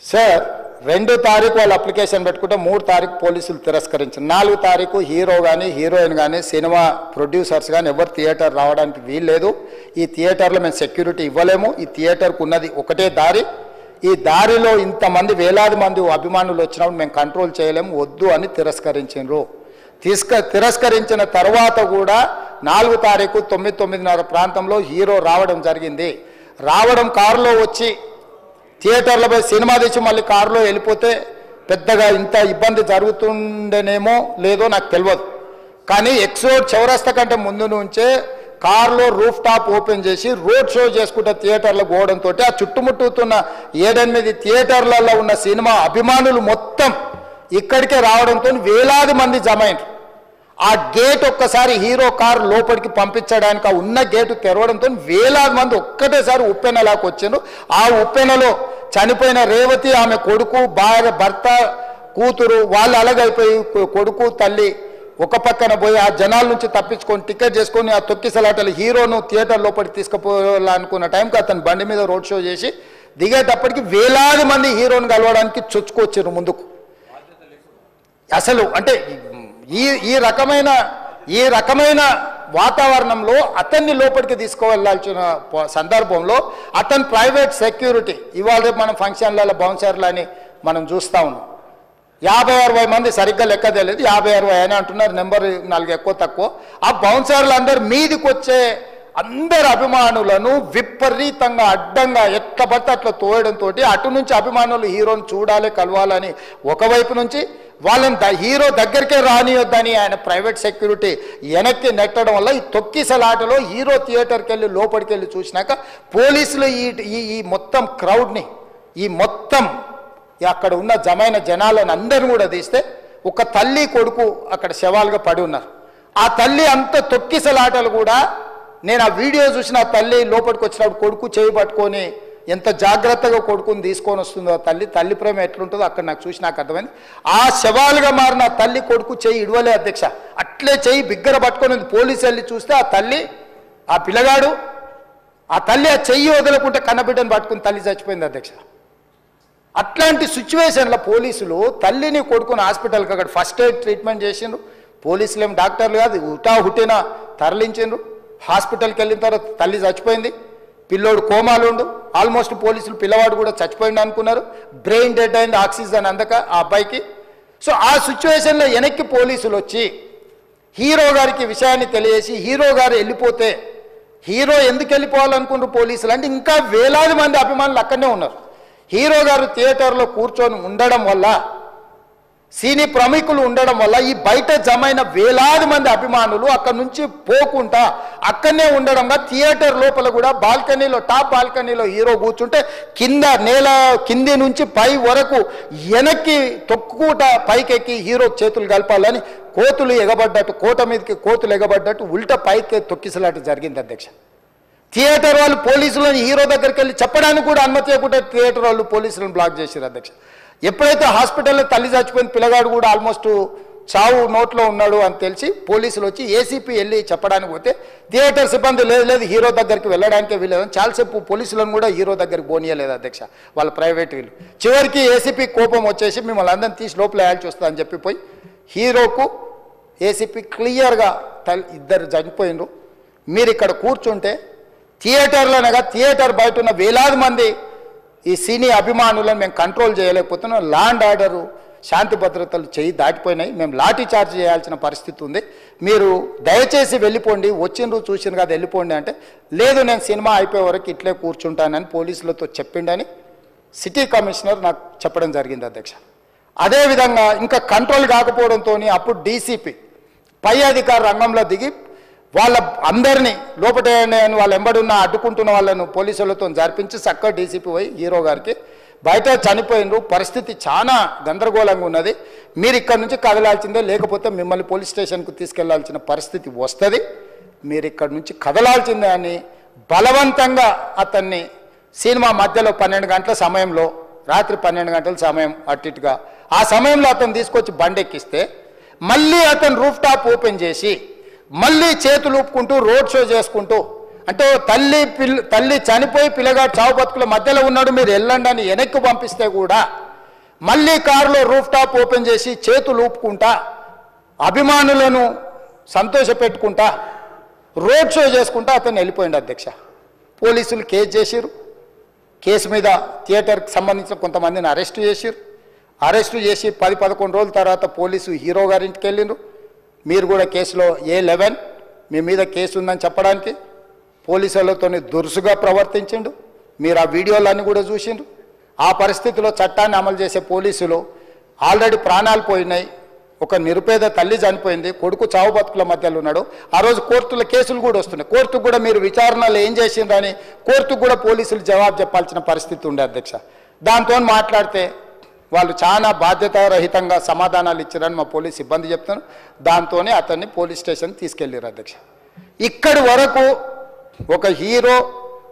Sir 2 తారీఖు వాళ్ళు application పెట్టుకుంటే 3 తారీఖు పోలీసులు తిరస్కరించారు. 4 తారీఖు హీరో కానీ హీరోయిన్ కానీ సినిమా ప్రొడ్యూసర్స్ కానీ ఎవరు థియేటర్ రావడానికి వీల్లేదు. ఈ థియేటర్లో మేము సెక్యూరిటీ ఇవ్వలేము. ఈ థియేటర్కు ఉన్నది ఒకటే దారి. ఈ దారిలో ఇంతమంది వేలాది మంది అభిమానులు వచ్చినప్పుడు మేము కంట్రోల్ చేయలేము, వద్దు అని తిరస్కరించారు. తిరస్కరించిన తర్వాత కూడా 4 తారీఖు 9:30 ప్రాంతంలో హీరో రావడం జరిగింది. రావడం కారులో వచ్చి థియేటర్లో పోయి సినిమా తెచ్చి మళ్ళీ కారులో వెళ్ళిపోతే పెద్దగా ఇంత ఇబ్బంది జరుగుతుండేనేమో లేదో నాకు తెలియదు. కానీ ఎక్స్రోడ్ చౌరస్తా కంటే ముందు నుంచే కారులో రూఫ్ టాప్ ఓపెన్ చేసి రోడ్ షో చేసుకుంటే థియేటర్లో పోవడంతో ఆ చుట్టుముట్టుతున్న 7-8 థియేటర్లలో ఉన్న సినిమా అభిమానులు మొత్తం ఇక్కడికే రావడంతో వేలాది మంది జమైండ్రు. ఆ గేట్ ఒక్కసారి హీరో కారు లోపలికి పంపించడానికి ఆ ఉన్న గేటు తెరవడంతో వేలాది మంది ఒక్కటేసారి ఉప్పెనలాకు వచ్చారు. ఆ ఉప్పెనలో చనిపోయిన రేవతి, ఆమె కొడుకు, భార్య, భర్త, కూతురు వాళ్ళు అలాగైపోయి కొడుకు తల్లి ఒక పక్కన పోయి ఆ జనాల నుంచి తప్పించుకొని టికెట్ చేసుకొని ఆ తొక్కిసలాటలు హీరోను థియేటర్ లోపలికి తీసుకుపోవాలనుకున్న టైంకి అతను బండి మీద రోడ్ షో చేసి దిగేటప్పటికి వేలాది మంది హీరోని కలవడానికి చొచ్చుకొచ్చారు ముందుకు. అసలు అంటే ఈ రకమైన వాతావరణంలో అతన్ని లోపలికి తీసుకువెళ్ళాల్సిన సందర్భంలో అతను ప్రైవేట్ సెక్యూరిటీ ఇవాళ రేపు మనం ఫంక్షన్లలో బౌన్సర్లు అని మనం చూస్తూ ఉన్నాం. 50-60 మంది సరిగ్గా లెక్క తెలియదు, 50-60 అని అంటున్నారు, నెంబర్ 4 ఎక్కువ తక్కువ. ఆ బౌన్సర్లు అందరు మీదికి వచ్చే అందరు అభిమానులను విపరీతంగా అడ్డంగా ఎట్లా పడితే అట్లా తోయడంతో అటు నుంచి అభిమానులు హీరోని చూడాలి, కలవాలని ఒకవైపు నుంచి వాళ్ళని హీరో దగ్గరికే రానియొద్దని ఆయన ప్రైవేట్ సెక్యూరిటీ వెనక్కి నెట్టడం వల్ల ఈ తొక్కిసలాటలో హీరో థియేటర్కి వెళ్ళి లోపలికి వెళ్ళి చూసినాక పోలీసులు ఈ మొత్తం క్రౌడ్ని ఈ మొత్తం అక్కడ ఉన్న జమైన జనాలను అందరిని కూడా తీస్తే ఒక తల్లి కొడుకు అక్కడ శవాలుగా పడి ఉన్నారు. ఆ తల్లి అంత తొక్కిసలాటలు కూడా నేను ఆ వీడియో చూసిన ఆ తల్లి లోపలికి వచ్చినప్పుడు కొడుకు చేయి పట్టుకొని ఎంత జాగ్రత్తగా కొడుకుని తీసుకొని వస్తుందో తల్లి ప్రేమ ఎట్లుంటుందో అక్కడ నాకు చూసి నాకు అర్థమైంది. ఆ శవాలుగా మారిన తల్లి కొడుకు చెయ్యి ఇడవలే అధ్యక్ష, అట్లే చెయ్యి బిగ్గర పట్టుకొని పోలీసు వెళ్ళి చూస్తే ఆ తల్లి ఆ పిల్లగాడు ఆ తల్లి ఆ చెయ్యి వదలకుంటే కన్నబిడ్డను పట్టుకుని తల్లి చచ్చిపోయింది అధ్యక్ష. అట్లాంటి సిచ్యువేషన్లో పోలీసులు తల్లిని కొడుకుని హాస్పిటల్కి అక్కడ ఫస్ట్ ఎయిడ్ ట్రీట్మెంట్ చేసిండ్రు. పోలీసులు ఏం డాక్టర్లు కాదు, హుటాహుటిన తరలించిండ్రు. హాస్పిటల్కి వెళ్ళిన తర్వాత తల్లి చచ్చిపోయింది, పిల్లోడు కోమాలు ఉండు, ఆల్మోస్ట్ పోలీసులు పిల్లవాడు కూడా చచ్చిపోయింది అనుకున్నారు. బ్రెయిన్ డెడ్ అయింది, ఆక్సిజన్ అందక ఆ అబ్బాయికి. సో ఆ సిచ్యువేషన్లో వెనక్కి పోలీసులు వచ్చి హీరో గారికి విషయాన్ని తెలియజేసి హీరో గారు వెళ్ళిపోతే హీరో ఎందుకు వెళ్ళిపోవాలనుకున్నారు పోలీసులు అంటే ఇంకా వేలాది మంది అభిమానులు అక్కడనే ఉన్నారు. హీరో గారు థియేటర్లో కూర్చొని ఉండడం వల్ల సినీ ప్రముఖులు ఉండడం వల్ల ఈ బయట జమైన వేలాది మంది అభిమానులు అక్కడ నుంచి పోకుండా అక్కడనే ఉండడంగా థియేటర్ లోపల కూడా బాల్కనీలో టాప్ బాల్కనీలో హీరో కూర్చుంటే కింద నేల కింది నుంచి పై వరకు వెనక్కి తొక్కుట పైకెక్కి హీరో చేతులు కలపాలని కోతులు ఎగబడ్డట్టు కోట మీదకి కోతులు ఎగబడ్డట్టు ఉల్టా పైకి తొక్కిసలాట జరిగింది అధ్యక్ష. థియేటర్ వాళ్ళు పోలీసులను హీరో దగ్గరికి వెళ్ళి చెప్పడానికి కూడా అనుమతి ఇవ్వకుండా థియేటర్ వాళ్ళు పోలీసులను బ్లాక్ చేశారు అధ్యక్ష. ఎప్పుడైతే హాస్పిటల్లో తల్లి చచ్చిపోయిన పిల్లగాడు కూడా ఆల్మోస్ట్ చావు నోట్లో ఉన్నాడు అని తెలిసి పోలీసులు వచ్చి ఏసీపీ వెళ్ళి చెప్పడానికి పోతే థియేటర్ సిబ్బంది లేదు హీరో దగ్గరికి వెళ్ళడానికే వీలేదని చాలాసేపు పోలీసులను కూడా హీరో దగ్గరికి పోనీయలేదు అధ్యక్ష వాళ్ళ ప్రైవేట్ వీళ్ళు. చివరికి ఏసీపీ కోపం వచ్చేసి మిమ్మల్ని అందరిని తీసి లోపల వేయాల్సి వస్తుందని చెప్పి పోయి హీరోకు ఏసీపీ క్లియర్గా ఇద్దరు చనిపోయినరు, మీరు ఇక్కడ కూర్చుంటే థియేటర్లోనగా థియేటర్ బయట ఉన్న వేలాది మంది ఈ సినీ అభిమానులను మేము కంట్రోల్ చేయలేకపోతున్నాం, ల్యాండ్ ఆర్డరు శాంతి భద్రతలు చేయి దాటిపోయినాయి, మేము లాఠీ చార్జ్ చేయాల్సిన పరిస్థితి ఉంది, మీరు దయచేసి వెళ్ళిపోండి, వచ్చిండ్రు చూసిండ్రు కదా వెళ్ళిపోండి అంటే లేదు నేను సినిమా అయిపోయే వరకు ఇట్లే కూర్చుంటానని పోలీసులతో చెప్పిండని సిటీ కమిషనర్ నాకు చెప్పడం జరిగింది అధ్యక్ష. అదేవిధంగా ఇంకా కంట్రోల్ కాకపోవడంతో అప్పుడు డీసీపీ పై అధికారి రంగంలో దిగి వాళ్ళ అందరినీ లోపల వాళ్ళు ఎంబడున్న అడ్డుకుంటున్న వాళ్ళను పోలీసులతో జరిపించి చక్కగా డీసీపీ పోయి హీరో గారికి బయట చనిపోయినరు, పరిస్థితి చాలా గందరగోళంగా ఉన్నది, మీరు ఇక్కడ నుంచి కదలాల్సిందే లేకపోతే మిమ్మల్ని పోలీస్ స్టేషన్కు తీసుకెళ్లాల్సిన పరిస్థితి వస్తుంది, మీరు ఇక్కడ నుంచి కదలాల్సిందే అని బలవంతంగా అతన్ని సినిమా మధ్యలో 12 గంటల సమయంలో రాత్రి 12 గంటల సమయం అట్టిట్టుగా ఆ సమయంలో అతను తీసుకొచ్చి బండెక్కిస్తే మళ్ళీ అతను రూఫ్ టాప్ ఓపెన్ చేసి మళ్ళీ చేతులు ఊపుకుంటూ రోడ్ షో చేసుకుంటూ అంటే తల్లి చనిపోయి పిల్లగాడు చావు బతుకుల మధ్యలో ఉన్నాడు, మీరు వెళ్ళండి అని వెనక్కి పంపిస్తే కూడా మళ్ళీ కారులో రూఫ్ టాప్ ఓపెన్ చేసి చేతులు ఊపుకుంటా అభిమానులను సంతోషపెట్టుకుంటా రోడ్ షో చేసుకుంటా అతను వెళ్ళిపోయింది అధ్యక్ష. పోలీసులు కేసు చేసిరు. కేసు మీద థియేటర్కి సంబంధించిన కొంతమందిని అరెస్టు చేసిరు. అరెస్టు చేసి 10-11 రోజుల తర్వాత పోలీసు హీరో గారింటికి వెళ్ళిండ్రు. మీరు కూడా కేసులో A11 మీ మీద కేసు ఉందని చెప్పడానికి పోలీసులతో దురుసుగా ప్రవర్తించిండు. మీరు ఆ వీడియోలన్నీ కూడా చూసిండ్రు. ఆ పరిస్థితిలో చట్టాన్ని అమలు చేసే పోలీసులు ఆల్రెడీ ప్రాణాలు పోయినాయి, ఒక నిరుపేద తల్లి చనిపోయింది, కొడుకు చావు బతుకుల మధ్యలో ఉన్నాడు. ఆ రోజు కోర్టులో కేసులు కూడా వస్తున్నాయి. కోర్టుకు కూడా మీరు విచారణలు ఏం చేసిండ్రని కోర్టుకు కూడా పోలీసులు జవాబు చెప్పాల్సిన పరిస్థితి ఉండే అధ్యక్ష. దాంతో మాట్లాడితే వాళ్ళు చాలా బాధ్యతారహితంగా సమాధానాలు ఇచ్చారని మా పోలీస్ సిబ్బంది చెప్తాను. దాంతోనే అతన్ని పోలీస్ స్టేషన్ తీసుకెళ్ళారు అధ్యక్ష. ఇక్కడి వరకు ఒక హీరో,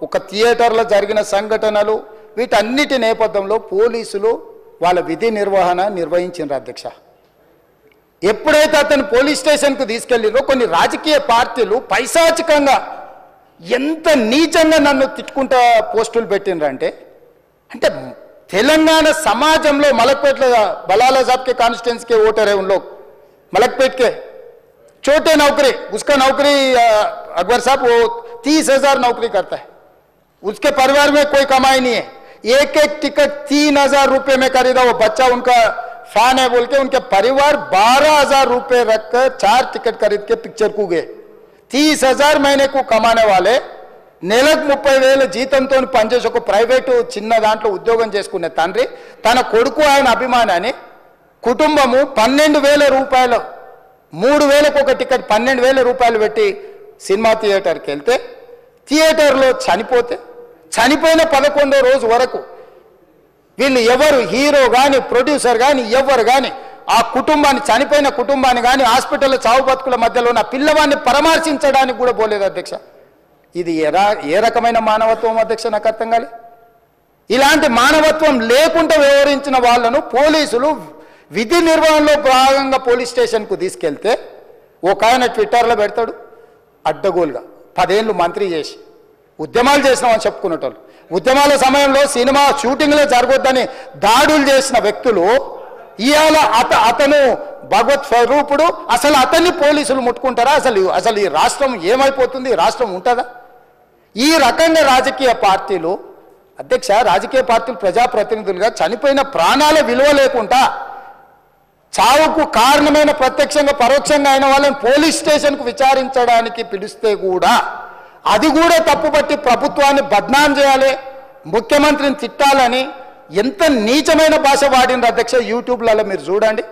ఒక థియేటర్లో జరిగిన సంఘటనలు, వీటన్నిటి నేపథ్యంలో పోలీసులు వాళ్ళ విధి నిర్వహించారు అధ్యక్ష. ఎప్పుడైతే అతను పోలీస్ స్టేషన్కు తీసుకెళ్ళిరో కొన్ని రాజకీయ పార్టీలు పైశాచికంగా ఎంత నీచంగా నన్ను తిట్టుకుంటా పోస్టులు పెట్టినరంటే, అంటే తెలంగాణ समाजంలో मलकपेट बलाला साहब के कॉन्स्टिट्यूंसी के वोटर है उन लोग, मलकपेट के छोटे नौकरी, उसका नौकरी अकबर साहब वो 30,000 नौकरी करता है, उसके परिवार में कोई कमाई नहीं है, एक एक टिकट 3,000 रुपये में खरीदा, वो बच्चा उनका फैन है बोल के उनके परिवार 12,000 रुपये रखकर 4 टिकट खरीद के पिक्चर को गए। 30,000 महीने को कमाने वाले నెలకు 30,000 జీతంతో పనిచేసి ఒక ప్రైవేటు చిన్న దాంట్లో ఉద్యోగం చేసుకునే తండ్రి తన కొడుకు ఆయన అభిమానాన్ని కుటుంబము 12,000 రూపాయలు 3,000కు ఒక టికెట్ 12,000 రూపాయలు పెట్టి సినిమా థియేటర్కి వెళ్తే థియేటర్లో చనిపోయిన 11వ రోజు వరకు వీళ్ళు ఎవరు హీరో కానీ ప్రొడ్యూసర్ కానీ ఎవరు కానీ ఆ కుటుంబాన్ని చనిపోయిన కుటుంబాన్ని కానీ హాస్పిటల్లో చావు బతుకుల మధ్యలో ఉన్న పిల్లవాడిని పరామర్శించడానికి కూడా పోలేదు అధ్యక్ష. ఇది ఏ రకమైన మానవత్వం అధ్యక్ష? నాకు అర్థం కాలే. ఇలాంటి మానవత్వం లేకుండా వ్యవహరించిన వాళ్ళను పోలీసులు విధి నిర్వహణలో భాగంగా పోలీస్ స్టేషన్కు తీసుకెళ్తే ఒక ఆయన ట్విట్టర్లో పెడతాడు అడ్డగోలుగా 10 ఏళ్ళు మంత్రి చేసి ఉద్యమాలు చేసినామని చెప్పుకునేటోళ్ళు, ఉద్యమాల సమయంలో సినిమా షూటింగ్లో జరగొద్దని దాడులు చేసిన వ్యక్తులు ఇవాళ అతను భగవత్ స్వరూపుడు, అసలు అతన్ని పోలీసులు ముట్టుకుంటారా? అసలు ఈ రాష్ట్రం ఏమైపోతుంది? రాష్ట్రం ఉంటుందా? ఈ రకంగా రాజకీయ పార్టీలు అధ్యక్ష, రాజకీయ పార్టీలు ప్రజాప్రతినిధులుగా చనిపోయిన ప్రాణాల విలువ లేకుండా చావుకు కారణమైన ప్రత్యక్షంగా పరోక్షంగా అయిన వాళ్ళని పోలీస్ స్టేషన్కు విచారించడానికి పిలిస్తే కూడా అది కూడా తప్పుపట్టి ప్రభుత్వాన్ని బద్నాం చేయాలి, ముఖ్యమంత్రిని తిట్టాలని ఎంత నీచమైన భాష వాడింది అధ్యక్ష. యూట్యూబ్లలో మీరు చూడండి.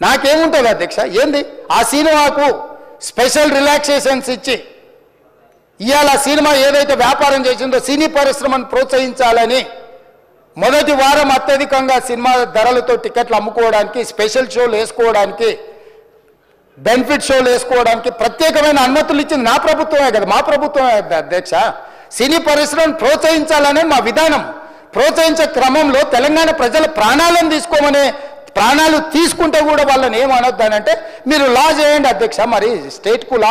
నాకేముంటుంది అధ్యక్ష? ఏంది ఆ సినిమాకు స్పెషల్ రిలాక్సేషన్స్ ఇచ్చి ఇవాళ సినిమా ఏదైతే వ్యాపారం చేసిందో సినీ పరిశ్రమను ప్రోత్సహించాలని మొదటి వారం అత్యధికంగా సినిమా ధరలతో టికెట్లు అమ్ముకోవడానికి, స్పెషల్ షోలు వేసుకోవడానికి, బెనిఫిట్ షోలు వేసుకోవడానికి ప్రత్యేకమైన అనుమతులు ఇచ్చింది నా ప్రభుత్వమే కదా, మా ప్రభుత్వమే అధ్యక్ష. సినీ పరిశ్రమను ప్రోత్సహించాలనే మా విధానం. ప్రోత్సహించే క్రమంలో తెలంగాణ ప్రజల ప్రాణాలను ప్రాణాలు తీసుకుంటే కూడా వాళ్ళని ఏమనొద్దానంటే మీరు లా చేయండి అధ్యక్ష. మరి స్టేట్కు లా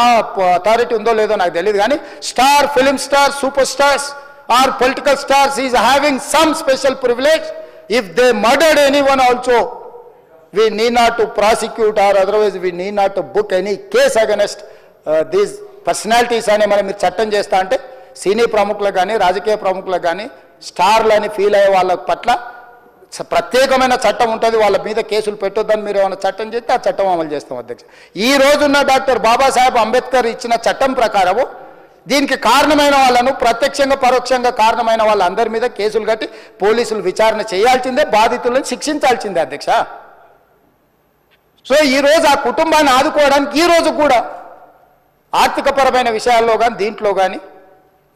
అథారిటీ ఉందో లేదో నాకు తెలియదు కానీ star, film star, superstars or political stars is having some special privilege. If they murdered anyone also we need not to prosecute or otherwise we need not to book any case against these personalities అని మనం మీరు చట్టం చేస్తా అంటే సినీ ప్రముఖులకు కానీ రాజకీయ ప్రముఖులకు కానీ స్టార్లని ఫీల్ అయ్యే వాళ్ళ పట్ల ప్రత్యేకమైన చట్టం ఉంటుంది, వాళ్ళ మీద కేసులు పెట్టొద్దని మీరు ఏమైనా చట్టం చేస్తే ఆ చట్టం అమలు చేస్తాం అధ్యక్ష. ఈ రోజున్న డాక్టర్ బాబాసాహెబ్ అంబేద్కర్ ఇచ్చిన చట్టం ప్రకారము దీనికి కారణమైన వాళ్ళను ప్రత్యక్షంగా పరోక్షంగా కారణమైన వాళ్ళందరి మీద కేసులు కట్టి పోలీసులు విచారణ చేయాల్సిందే, బాధితులను శిక్షించాల్సిందే అధ్యక్ష. సో ఈరోజు ఆ కుటుంబాన్ని ఆదుకోవడానికి ఈరోజు కూడా ఆర్థికపరమైన విషయాల్లో కానీ దీంట్లో కానీ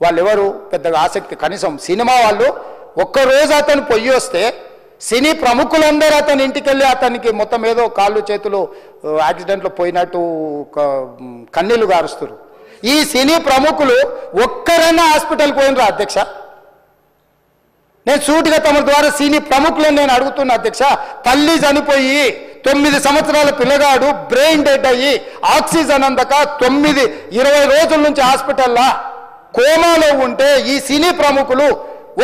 వాళ్ళు ఎవరు పెద్దగా ఆసక్తి, కనీసం సినిమా వాళ్ళు ఒక్కరోజు అతను పొయ్యి వస్తే సినీ ప్రముఖులందరూ అతని ఇంటికి వెళ్ళి అతనికి మొత్తం ఏదో కాళ్ళు చేతులు యాక్సిడెంట్లో పోయినట్టు కన్నీళ్లు గారుస్తారు. ఈ సినీ ప్రముఖులు ఒక్కరైనా హాస్పిటల్కి పోయినరా అధ్యక్ష? నేను సూటిగా తమ ద్వారా సినీ ప్రముఖులను నేను అడుగుతున్నా అధ్యక్ష. తల్లి చనిపోయి 9 సంవత్సరాల పిల్లగాడు బ్రెయిన్ డెడ్ అయ్యి ఆక్సిజన్ అందక 20 రోజుల నుంచి హాస్పిటల్లో కోమాలో ఉంటే ఈ సినీ ప్రముఖులు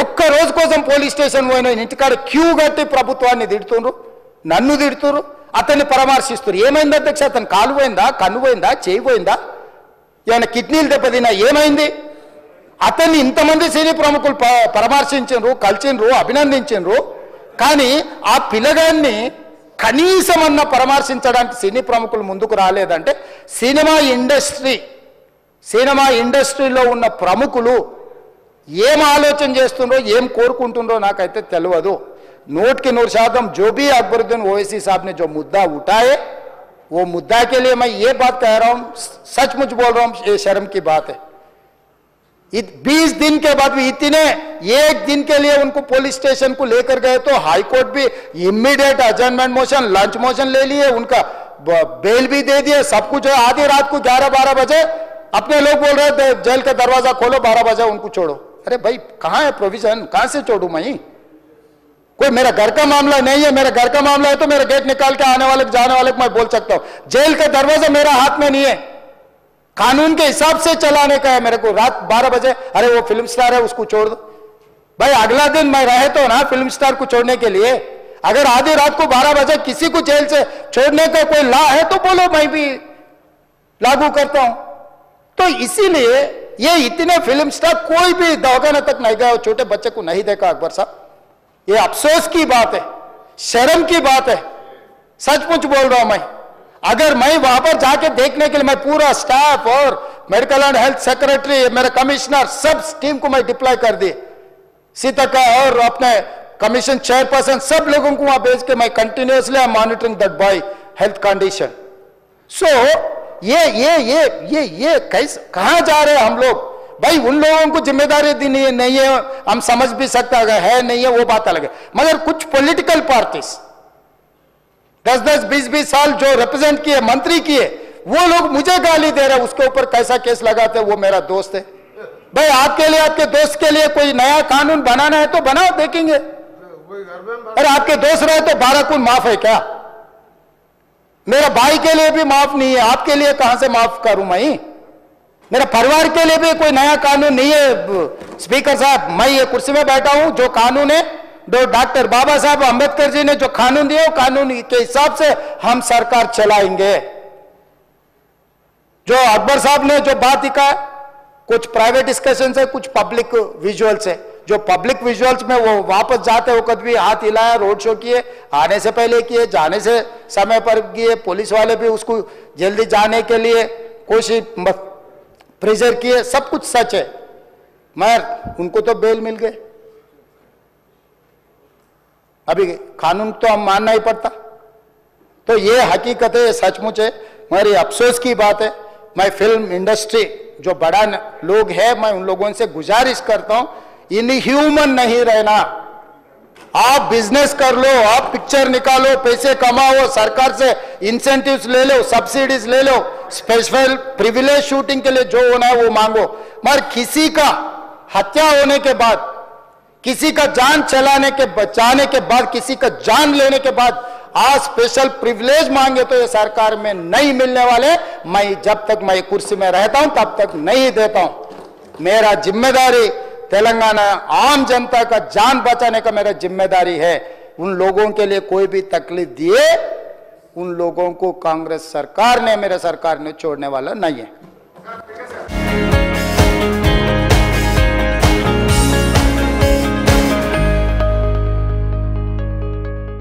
ఒక్క రోజు కోసం పోలీస్ స్టేషన్ పోయిన ఇంటికాడ క్యూ కట్టి ప్రభుత్వాన్ని తిడుతుండ్రు, నన్ను తిడుతురు, అతన్ని పరామర్శిస్తున్నారు. ఏమైంది అధ్యక్ష? అతను కాలు పోయిందా, కన్ను పోయిందా, చేయి పోయిందా, ఏమైనా కిడ్నీలు దెబ్బతిన్నా, ఏమైంది? అతన్ని ఇంతమంది సినీ ప్రముఖులు పరామర్శించరు, కలిసిండ్రు, అభినందించరు. కానీ ఆ పిల్లగాన్ని కనీసం అన్న పరామర్శించడానికి సినీ ప్రముఖులు ముందుకు రాలేదంటే సినిమా ఇండస్ట్రీలో ఉన్న ప్రముఖులు ఏం ఆలోచన చేస్తుండ్రో, ఏం కోరుకుంటుండ్రో నాకైతే తెలియదు. 100% जो भी अकबरुद्दीन ओवैसी साहब ने जो मुद्दा उठाए, वो मुद्दा के लिए मैं ये बात कह रहा हूं, सचमुच बोल रहा हूं, ये शर्म की बात है. 20 दिन के बाद भी एक दिन के लिए उनको पुलिस स्टेशन को लेकर गए तो हाईकोर्ट भी इमीडिएट अजर्नमेंट मोशन, लंच मोशन ले लिए, उनका बेल भी दे दिए, सब कुछ. आधी रात को 11-12 बजे अपने लोग बोल रहे थे जेल का दरवाजा खोलो, 12 बजे उनको छोड़ो. अरे भाई कहां है प्रोविजन? कहां से छोड़ू मैं? कोई मेरा घर का मामला नहीं है. मेरा घर का मामला है तो मेरा गेट निकाल के आने वाले जाने वाले को मैं बोल सकता हूं. जेल का दरवाजा मेरा हाथ में नहीं है, कानून के हिसाब से चलाने का है मेरे को. रात 12 बजे अरे वो फिल्म स्टार है उसको छोड़ दो. भाई अगला दिन मैं रहे तो ना फिल्म स्टार को छोड़ने के लिए. अगर आधी रात को 12 बजे किसी को जेल से छोड़ने का कोई लॉ है तो बोलो, मैं भी लागू करता हूं. तो इसीलिए ये इतने फिल्म स्टार कोई भी दवाखाने तक नहीं गया, छोटे बच्चे को नहीं देखा अकबर साहब. ये अफसोस की बात है, शर्म की बात है. सचमुच बोल रहा हूं मैं. अगर मैं वहां पर जाके देखने के लिए मैं पूरा स्टाफ और मेडिकल एंड हेल्थ सेक्रेटरी, मेरा कमिश्नर, सब टीम को मैं डिप्लॉय कर दी. सीता और अपने कमीशन चेयरपर्सन सब लोगों को वहां भेज के मैं continuously I monitoring that boy health condition. So ये कैसे कहां जा रहे हैं हम लोग? भाई उन लोगों को जिम्मेदारी दी नहीं है, हम समझ भी सकते है नहीं है, वो बात अलग है. मगर कुछ पॉलिटिकल पार्टीज 10-10, 20-20 साल जो रिप्रेजेंट किए, मंत्री किए, वो लोग मुझे गाली दे रहे हैं. उसके ऊपर कैसा केस लगाते हैं? वो मेरा दोस्त है. भाई आपके लिए, आपके दोस्त के लिए कोई नया कानून बनाना है तो बनाओ, देखेंगे. अरे आपके दोस्त रहे तो 12 खून माफ है क्या? मेरा भाई के लिए भी माफ नहीं है, आपके लिए कहां से माफ करूं मैं? मेरा परिवार के लिए भी कोई नया कानून नहीं है. स्पीकर साहब, मैं ये कुर्सी में बैठा हूं, जो कानून है डॉक्टर बाबा साहब अंबेडकर जी ने जो कानून दिए, कानून के हिसाब से हम सरकार चलाएंगे. जो अकबर साहब ने जो बात दिखा, कुछ प्राइवेट डिस्कशन है, कुछ पब्लिक विजुअल्स है. जो पब्लिक विजुअल्स में वो वापस जाते वक्त भी हाथ हिलाया, रोड शो किए, आने से पहले किए, जाने से समय पर किए, पुलिस वाले भी उसको जल्दी जाने के लिए कोशिश प्रेशर किए, सब कुछ सच है. मगर उनको तो बेल मिल गए. अभी कानून तो हम मानना ही पड़ता. तो ये हकीकत है, सचमुच है, मगर ये अफसोस की बात है. मैं फिल्म इंडस्ट्री जो बड़ा लोग है, मैं उन लोगों से गुजारिश करता हूं, इनह्यूमन नहीं रहना. आप बिजनेस कर लो, आप पिक्चर निकालो, पैसे कमाओ, सरकार से इंसेंटिव्स ले लो, सब्सिडीज ले लो, स्पेशल प्रिविलेज शूटिंग के लिए जो होना है वो मांगो. मगर किसी का हत्या होने के बाद, किसी का जान चलाने के बचाने के बाद, किसी का जान लेने के बाद आज स्पेशल प्रिविलेज मांगे तो ये सरकार में नहीं मिलने वाले. मैं जब तक मैं कुर्सी में रहता हूं तब तक नहीं देता हूं. मेरा जिम्मेदारी तेलंगाना आम जनता का जान बचाने का मेरा जिम्मेदारी है. उन लोगों के लिए कोई भी तकलीफ दिए, उन लोगों को कांग्रेस सरकार ने, मेरे सरकार ने छोड़ने वाला नहीं है.